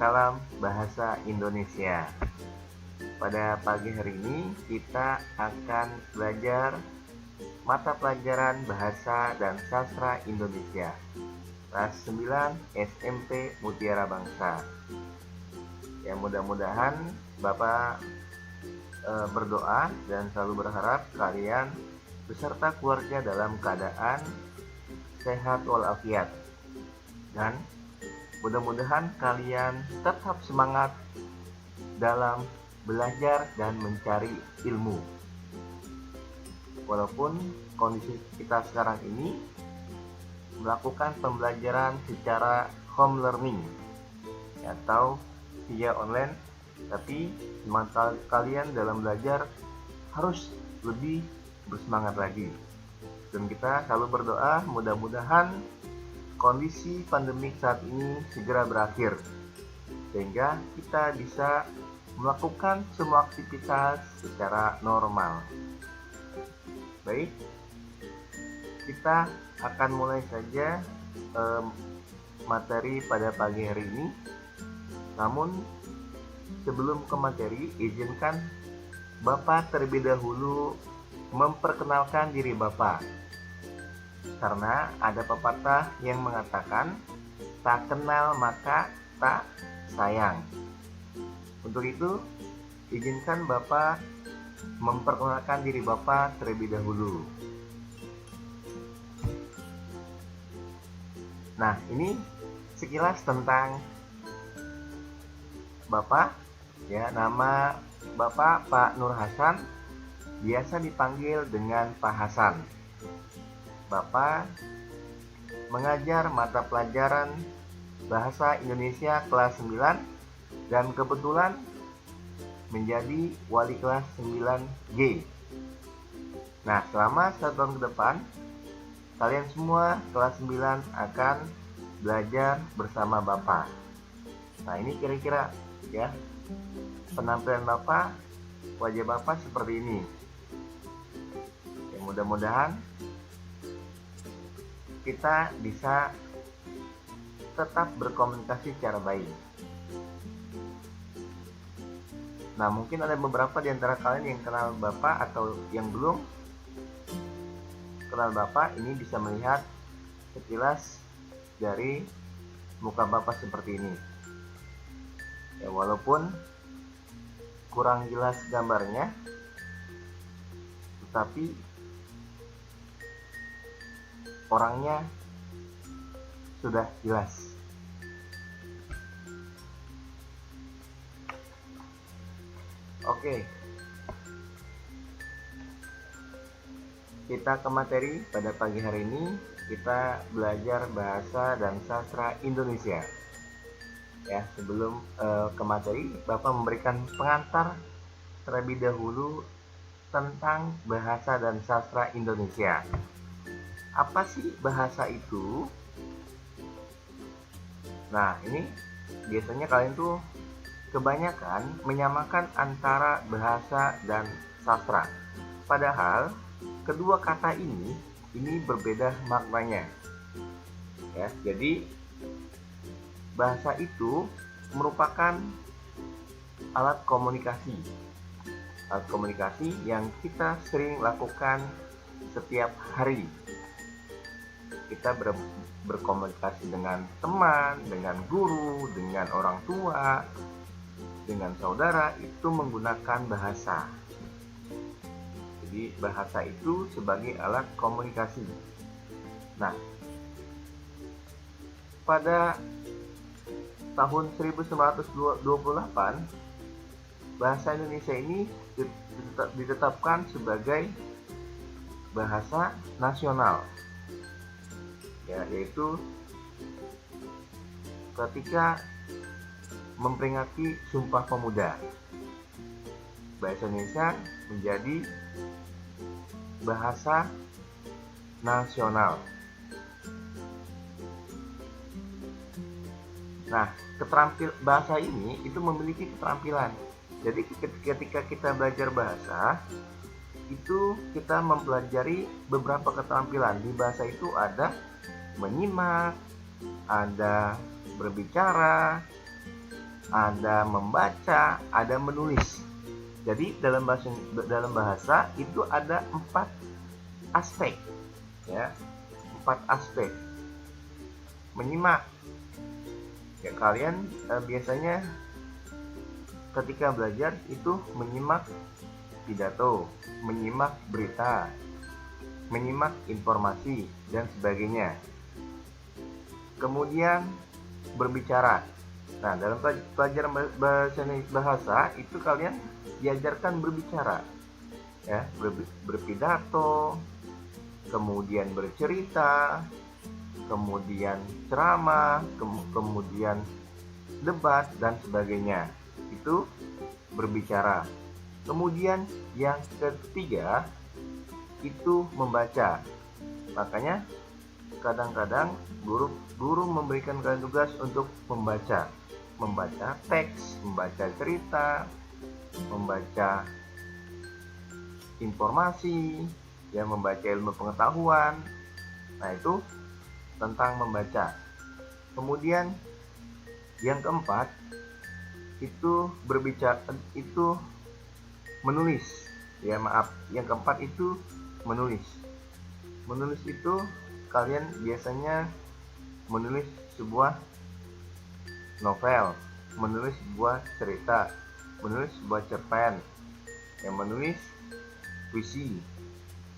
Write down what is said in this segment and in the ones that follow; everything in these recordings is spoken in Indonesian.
salam bahasa Indonesia. Pada pagi hari ini kita akan belajar mata pelajaran Bahasa dan Sastra Indonesia kelas 9 SMP Mutiara Bangsa. Ya, mudah-mudahan Bapak berdoa dan selalu berharap kalian beserta keluarga dalam keadaan sehat walafiat, dan mudah-mudahan kalian tetap semangat dalam belajar dan mencari ilmu. Walaupun kondisi kita sekarang ini melakukan pembelajaran secara home learning atau via online, tapi semangat kalian dalam belajar harus lebih bersemangat lagi. Dan kita selalu berdoa mudah-mudahan kondisi pandemik saat ini segera berakhir, sehingga kita bisa melakukan semua aktivitas secara normal. Baik, kita akan mulai saja materi pada pagi hari ini. Namun sebelum ke materi, izinkan Bapak terlebih dahulu memperkenalkan diri Bapak. Karena ada pepatah yang mengatakan, tak kenal maka tak sayang. Untuk itu, izinkan Bapak memperkenalkan diri Bapak terlebih dahulu. Nah, ini sekilas tentang Bapak. Ya, nama Bapak Pak Nur Hasan, biasa dipanggil dengan Pak Hasan. Bapak mengajar mata pelajaran Bahasa Indonesia kelas 9 dan kebetulan menjadi wali kelas 9G. Nah, selama 1 tahun ke depan, kalian semua kelas 9 akan belajar bersama Bapak. Nah, ini kira-kira ya penampilan Bapak, wajah Bapak seperti ini. Ya, mudah-mudahan kita bisa tetap berkomunikasi secara baik. Nah, mungkin ada beberapa di antara kalian yang kenal Bapak atau yang belum kenal Bapak, ini bisa melihat sekilas dari muka Bapak seperti ini. Ya, walaupun kurang jelas gambarnya, tetapi orangnya sudah jelas. Oke, kita ke materi pada pagi hari ini. Kita belajar bahasa dan sastra Indonesia. Ya, sebelum ke materi, Bapak memberikan pengantar terlebih dahulu tentang bahasa dan sastra Indonesia. Apa sih bahasa itu? Nah, ini biasanya kalian tuh kebanyakan menyamakan antara bahasa dan sastra. Padahal kedua kata ini berbeda maknanya. Ya, jadi bahasa itu merupakan alat komunikasi. Alat komunikasi yang kita sering lakukan setiap hari. Kita berkomunikasi dengan teman, dengan guru, dengan orang tua, dengan saudara, itu menggunakan bahasa. Jadi bahasa itu sebagai alat komunikasi. Nah, pada tahun 1928, bahasa Indonesia ini ditetapkan sebagai bahasa nasional. Ya, yaitu ketika memperingati Sumpah Pemuda, bahasa Indonesia menjadi bahasa nasional. Nah, bahasa ini itu memiliki keterampilan. Jadi ketika kita belajar bahasa, itu kita mempelajari beberapa keterampilan. Di bahasa itu ada menyimak, ada berbicara, ada membaca, ada menulis. Jadi dalam bahasa itu ada 4 aspek, ya, 4 aspek. Menyimak, ya, kalian biasanya ketika belajar itu menyimak pidato, menyimak berita, menyimak informasi, dan sebagainya. Kemudian berbicara. Nah, dalam pelajaran bahasa itu kalian diajarkan berbicara, ya, berpidato, kemudian bercerita, kemudian ceramah, kemudian debat, dan sebagainya. Itu berbicara. Kemudian yang ketiga itu membaca. Makanya kadang-kadang guru memberikan kalian tugas untuk membaca teks, membaca cerita, membaca informasi, ya, membaca ilmu pengetahuan. Nah, itu tentang membaca. Kemudian yang keempat itu berbicara, itu menulis, ya, maaf, yang keempat itu menulis. Menulis itu kalian biasanya menulis sebuah novel, menulis sebuah cerita, menulis sebuah cerpen, yang menulis puisi,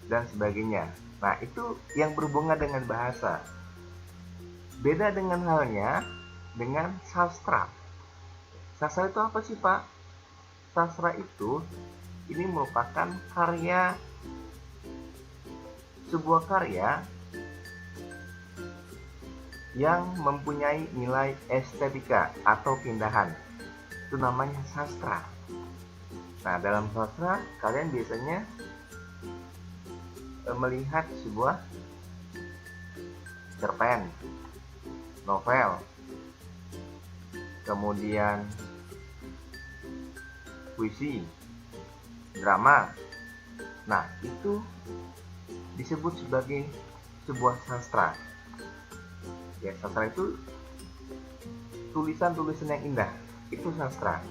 dan sebagainya. Nah, itu yang berhubungan dengan bahasa. Beda dengan halnya dengan sastra. Sastra itu apa sih, Pak? Sastra itu ini merupakan sebuah karya yang mempunyai nilai estetika atau keindahan. Itu namanya sastra. Nah, dalam sastra kalian biasanya melihat sebuah cerpen, novel, kemudian puisi, drama. Nah, itu disebut sebagai sebuah sastra. Ya, sastra itu tulisan-tulisan yang indah, itu sastra.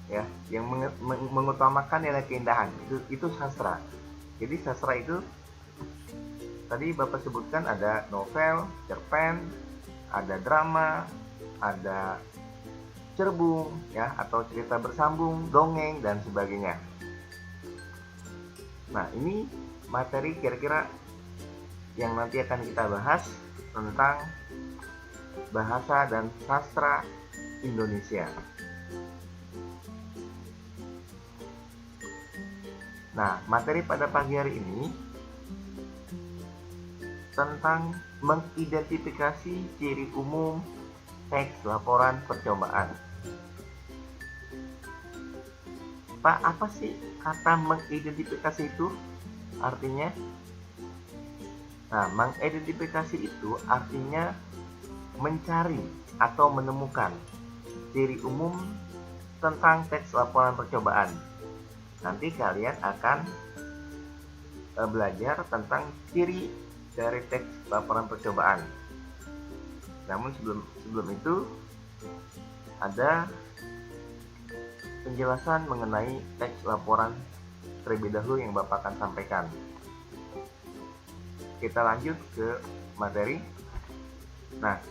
Ya, yang mengutamakan nilai keindahan, itu sastra. Jadi sastra itu tadi Bapak sebutkan ada novel, cerpen, ada drama, ada cerbung, ya, atau cerita bersambung, dongeng, dan sebagainya. Nah, ini materi kira-kira yang nanti akan kita bahas tentang bahasa dan sastra Indonesia. Nah, materi pada pagi hari ini tentang mengidentifikasi ciri umum teks laporan percobaan. Pak, apa sih kata mengidentifikasi itu artinya? Nah, mengidentifikasi itu artinya mencari atau menemukan ciri umum tentang teks laporan percobaan. Nanti kalian akan belajar tentang ciri dari teks laporan percobaan. Namun sebelum itu ada penjelasan mengenai teks laporan terlebih dahulu yang Bapak akan sampaikan. Kita lanjut ke materi. Nah,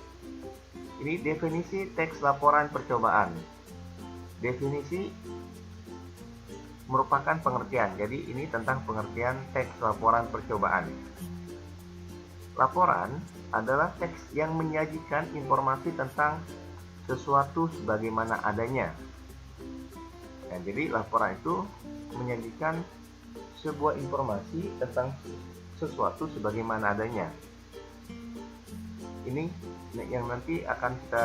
ini definisi teks laporan percobaan. Definisi merupakan pengertian. Jadi ini tentang pengertian teks laporan percobaan. Laporan adalah teks yang menyajikan informasi tentang sesuatu sebagaimana adanya. Nah, jadi laporan itu menyajikan sebuah informasi tentang sesuatu sebagaimana adanya. Ini yang nanti akan kita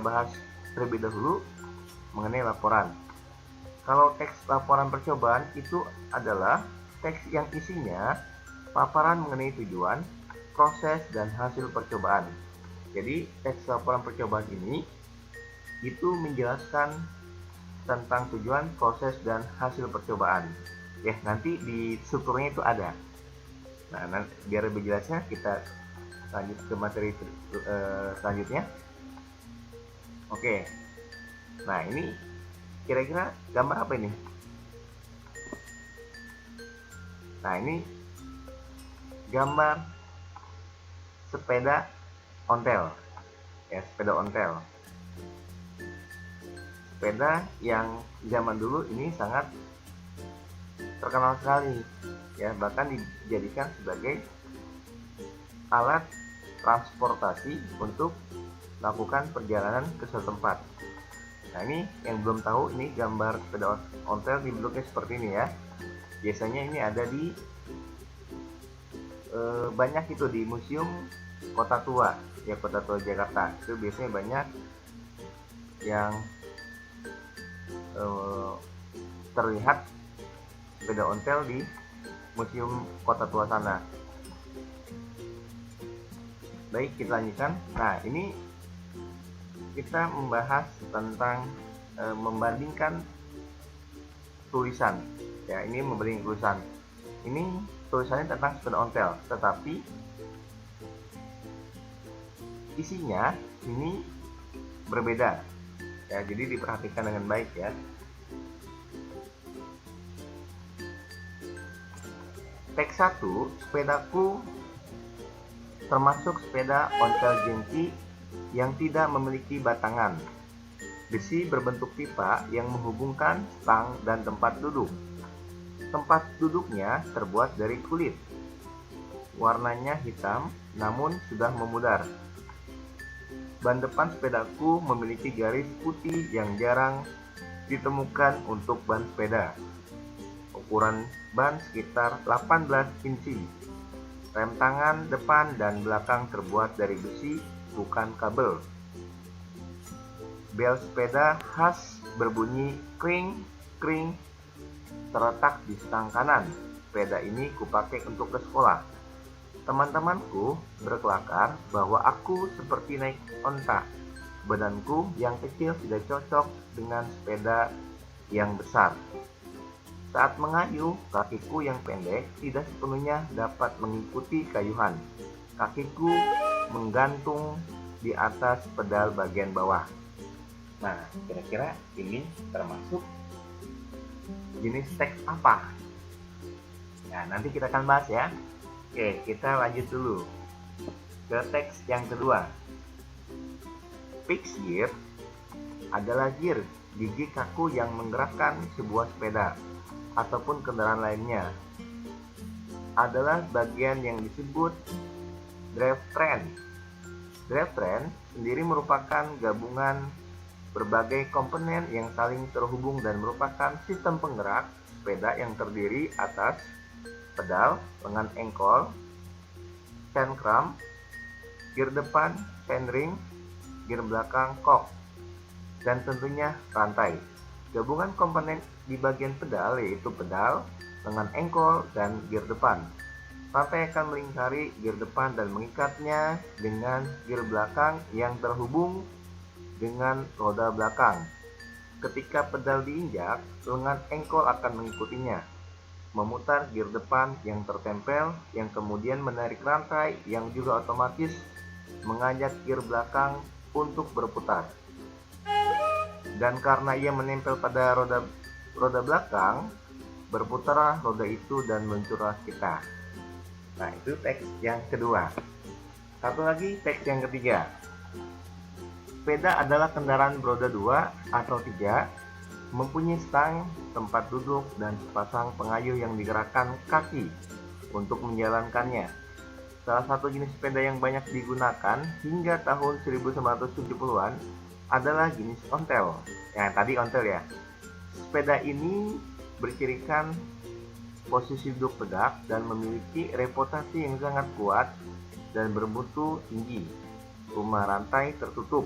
bahas terlebih dahulu mengenai laporan. Kalau teks laporan percobaan itu adalah teks yang isinya paparan mengenai tujuan, proses, dan hasil percobaan. Jadi teks laporan percobaan ini itu menjelaskan tentang tujuan, proses, dan hasil percobaan. Ya, nanti di strukturnya itu ada. Nah, biar lebih jelasnya kita lanjut ke materi selanjutnya. Oke. Nah, ini kira-kira gambar apa ini? Nah, ini gambar sepeda ontel, ya, sepeda ontel. Sepeda yang zaman dulu ini sangat terkenal sekali, ya, bahkan dijadikan sebagai alat transportasi untuk melakukan perjalanan ke suatu tempat. Nah, ini yang belum tahu, ini gambar sepeda ontel dibentuknya seperti ini ya. Biasanya ini ada di banyak itu di museum Kota Tua, ya, Kota Tua Jakarta. Itu biasanya banyak yang terlihat sepeda ontel di museum Kota Tua sana. Baik, kita lanjutkan. Nah, ini kita membahas tentang membandingkan tulisan. Ya, ini membandingkan tulisan. Ini tulisannya tentang sepeda ontel, tetapi isinya ini berbeda. Ya, jadi diperhatikan dengan baik ya. Teks 1, sepedaku termasuk sepeda ontel jengki yang tidak memiliki batangan. Besi berbentuk pipa yang menghubungkan stang dan tempat duduk. Tempat duduknya terbuat dari kulit. Warnanya hitam, namun sudah memudar. Ban depan sepedaku memiliki garis putih yang jarang ditemukan untuk ban sepeda. Ukuran ban sekitar 18 inci. Rem tangan depan dan belakang terbuat dari besi, bukan kabel. Bel sepeda khas berbunyi kring kring terletak di stang kanan. Sepeda ini kupakai untuk ke sekolah. Teman-temanku berkelakar bahwa aku seperti naik onta. Badanku yang kecil tidak cocok dengan sepeda yang besar. Saat mengayuh, kakiku yang pendek tidak sepenuhnya dapat mengikuti kayuhan. Kakiku menggantung di atas pedal bagian bawah. Nah, kira-kira ini termasuk jenis teks apa? Nah, nanti kita akan bahas ya. Oke, kita lanjut dulu ke teks yang kedua. Fixed gear adalah gear, gigi kaku yang menggerakkan sebuah sepeda ataupun kendaraan lainnya. Adalah bagian yang disebut drivetrain. Drivetrain sendiri merupakan gabungan berbagai komponen yang saling terhubung dan merupakan sistem penggerak sepeda yang terdiri atas pedal, lengan engkol, crankcam, gear depan, chainring, gear belakang, kok, dan tentunya rantai. Gabungan komponen di bagian pedal yaitu pedal, lengan engkol, dan gear depan. Rantai akan melingkari gear depan dan mengikatnya dengan gear belakang yang terhubung dengan roda belakang. Ketika pedal diinjak, lengan engkol akan mengikutinya, memutar gear depan yang tertempel, yang kemudian menarik rantai yang juga otomatis mengajak gear belakang untuk berputar. Dan karena ia menempel pada roda belakang, berputarlah roda itu dan meluncurlah kita. Nah, itu teks yang kedua. Satu lagi, teks yang ketiga. Sepeda adalah kendaraan beroda 2 atau 3, mempunyai stang, tempat duduk, dan sepasang pengayuh yang digerakkan kaki untuk menjalankannya. Salah satu jenis sepeda yang banyak digunakan hingga tahun 1970-an adalah jenis ontel. Yang tadi ontel ya. Sepeda ini bercirikan posisi duduk tegak dan memiliki reputasi yang sangat kuat dan bermutu tinggi. Rumah rantai tertutup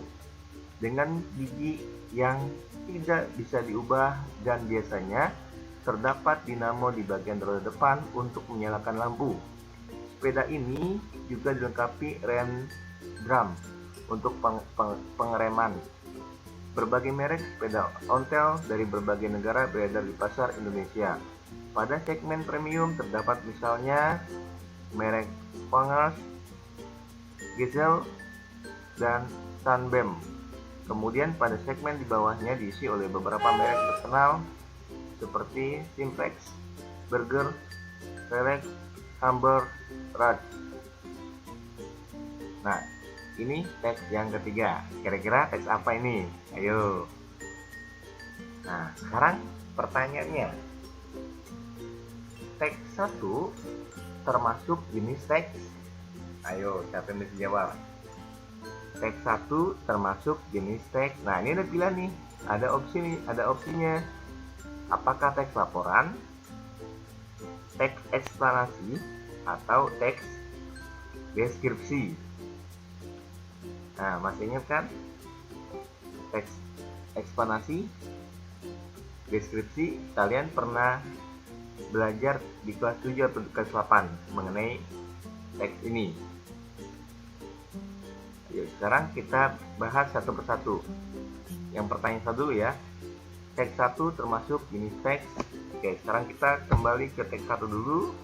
dengan gigi yang tidak bisa diubah dan biasanya terdapat dinamo di bagian roda depan untuk menyalakan lampu. Sepeda ini juga dilengkapi rem drum untuk pengereman. Berbagai merek sepeda ontel dari berbagai negara beredar di pasar Indonesia. Pada segmen premium terdapat misalnya merek Spangers, Gazelle, dan Sunbeam. Kemudian pada segmen di bawahnya diisi oleh beberapa merek terkenal seperti Simplex, Burger, Telex, Hamburg, Raj. Nah, ini teks yang ketiga. Kira-kira teks apa ini? Ayo. Nah, sekarang pertanyaannya. Teks 1 termasuk jenis teks? Ayo, siapa yang bisa jawab? Teks 1 termasuk jenis teks. Nah, ini ada pilihan nih. Ada opsi nih, ada opsinya. Apakah teks laporan, teks eksplanasi, atau teks deskripsi? Nah, masih ingat kan? Teks eksplanasi, deskripsi, kalian pernah belajar di kelas 7 atau kelas 8 mengenai teks ini. Yuk, sekarang kita bahas satu persatu. Yang pertanyaan satu dulu ya. Teks 1 termasuk jenis teks. Oke, sekarang kita kembali ke teks 1 dulu.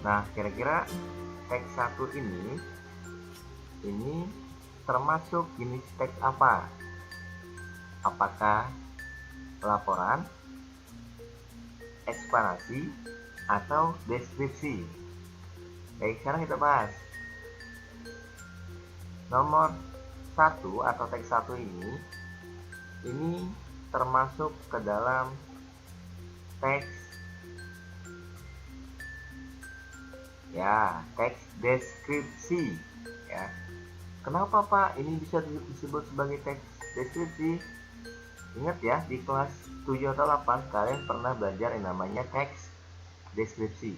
Nah, kira-kira teks 1 ini termasuk jenis teks apa? Apakah laporan, eksplanasi, atau deskripsi? Baik, sekarang kita bahas. Nomor 1 atau teks 1 ini termasuk ke dalam teks teks deskripsi ya. Kenapa Pak ini bisa disebut sebagai teks deskripsi? Ingat ya, di kelas 7 atau 8 kalian pernah belajar yang namanya teks deskripsi.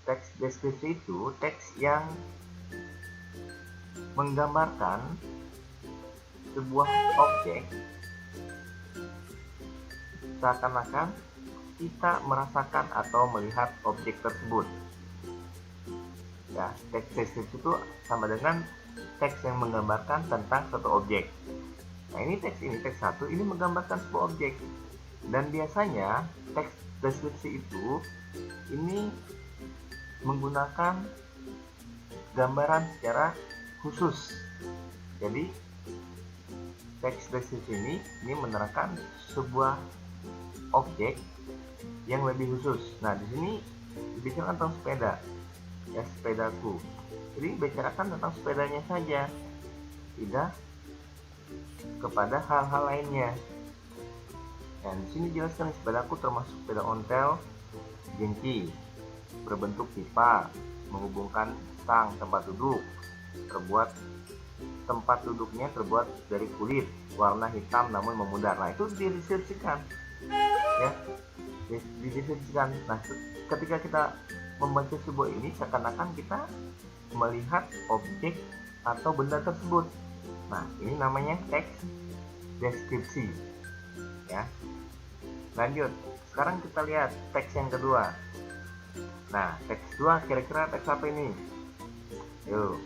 Teks deskripsi itu teks yang menggambarkan sebuah objek seakan-akan kita merasakan atau melihat objek tersebut. Ya, teks deskripsi itu sama dengan teks yang menggambarkan tentang suatu objek. Nah, teks 1 ini menggambarkan sebuah objek. Dan biasanya teks deskripsi itu ini menggunakan gambaran secara khusus. Jadi teks deskripsi ini menerangkan sebuah objek yang lebih khusus. Nah, di sini dibicarakan tentang sepeda. Ya, sepedaku. Jadi bicarakan tentang sepedanya saja, tidak kepada hal-hal lainnya. Dan di sini jelaskan sepedaku termasuk sepeda ontel jengki, berbentuk pipa, menghubungkan stang tempat duduk, tempat duduknya terbuat dari kulit warna hitam namun memudar. Nah, itu dideskripsikan, ya, dideskripsikan. Nah, ketika kita membaca sebuah ini seakan-akan kita melihat objek atau benda tersebut. Nah, ini namanya teks deskripsi ya. Lanjut, sekarang kita lihat teks yang kedua. Nah, teks 2 kira-kira teks apa ini? Yuk.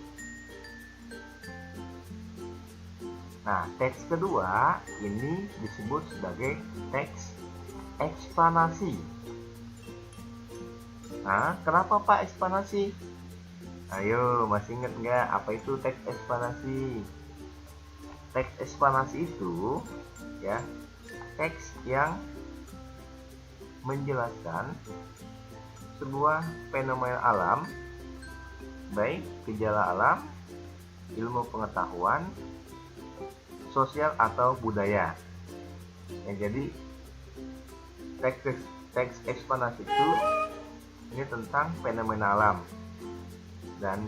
Nah, teks kedua ini disebut sebagai teks eksplanasi. Nah, kenapa Pak eksplanasi? Ayo, masih ingat nggak apa itu teks eksplanasi? Teks eksplanasi itu ya, teks yang menjelaskan sebuah fenomena alam, baik gejala alam, ilmu pengetahuan, sosial atau budaya. Ya, jadi teks eksplanasi itu ini tentang fenomena alam, dan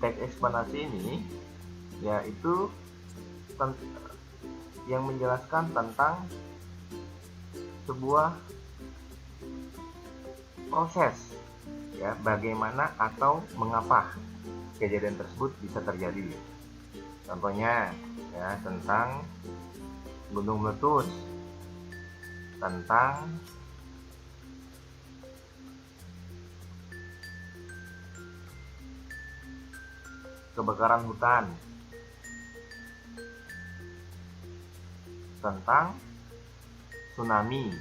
teks eksplanasi ini yaitu yang menjelaskan tentang sebuah proses, ya, bagaimana atau mengapa kejadian tersebut bisa terjadi. Contohnya ya, tentang gunung meletus, tentang kebakaran hutan, tentang tsunami,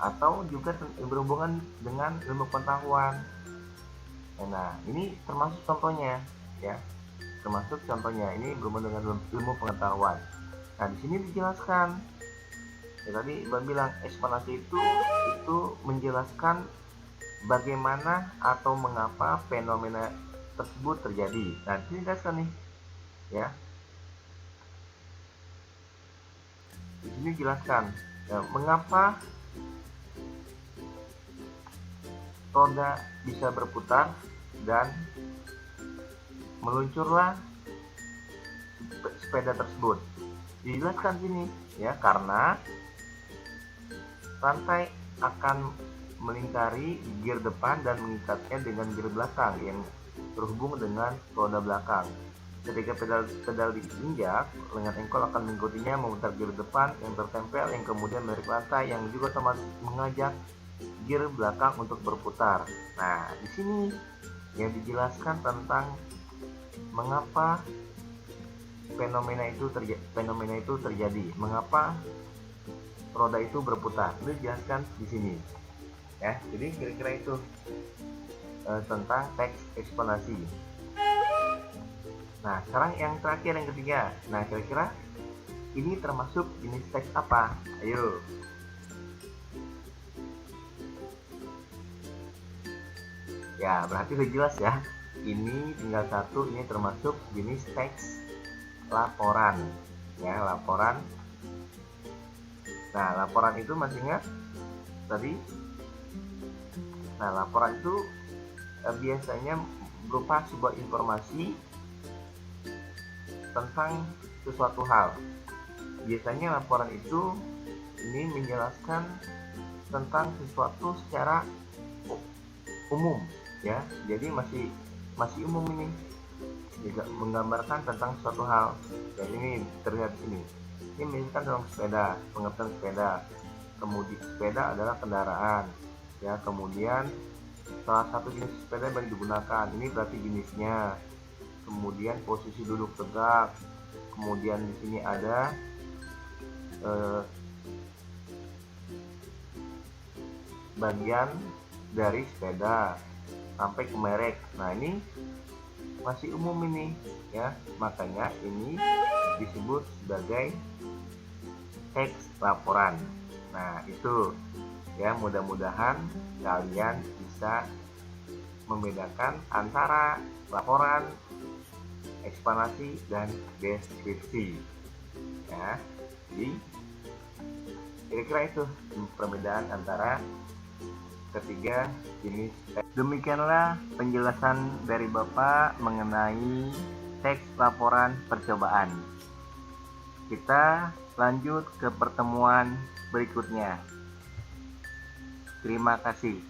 atau juga berhubungan dengan ilmu pengetahuan. Nah, ini termasuk contohnya, ya. Termasuk contohnya, ini berhubungan dengan ilmu pengetahuan. Nah, di sini dijelaskan. Ya, tadi Iban bilang ekspansi itu menjelaskan bagaimana atau mengapa fenomena tersebut terjadi. Nah, di sini dijelaskan nih, ya. Di sini dijelaskan ya, mengapa roda bisa berputar dan meluncurlah sepeda tersebut. Dijelaskan sini, ya, karena rantai akan melingkari gear depan dan mengikatnya dengan gear belakang yang terhubung dengan roda belakang. Ketika pedal diinjak, lengan engkol akan mengikutinya memutar gear depan yang tertempel, yang kemudian menarik rantai yang juga otomatis mengajak gear belakang untuk berputar. Nah, di sini yang dijelaskan tentang mengapa fenomena itu terjadi, mengapa roda itu berputar. Itu dijelaskan di sini. Ya, jadi kira-kira itu tentang teks ekspansi. Nah, sekarang yang terakhir, yang ketiga. Nah, kira-kira ini termasuk jenis teks apa? Ayo. Ya, berarti udah jelas ya. Ini tinggal satu, ini termasuk jenis teks laporan. Ya, laporan. Nah, laporan itu masih ingat tadi? Nah, laporan itu biasanya berupa sebuah informasi tentang sesuatu hal. Biasanya laporan itu ini menjelaskan tentang sesuatu secara umum, ya. Jadi masih umum ini, juga menggambarkan tentang suatu hal. Dan ini terlihat di sini. Ini misalkan dalam sepeda, pengertian sepeda. Kemudian sepeda adalah kendaraan, ya. Kemudian salah satu jenis sepeda yang digunakan, ini berarti jenisnya. Kemudian posisi duduk tegak. Kemudian di sini ada bagian dari sepeda sampai ke merek. Nah, ini masih umum ini, ya. Makanya ini disebut sebagai teks laporan. Nah, itu ya, mudah-mudahan kalian bisa membedakan antara laporan, eksplanasi, dan deskripsi, ya. Jadi kira-kira itu perbedaan antara ketiga jenis teks. Demikianlah penjelasan dari Bapak mengenai teks laporan percobaan. Kita lanjut ke pertemuan berikutnya. Terima kasih.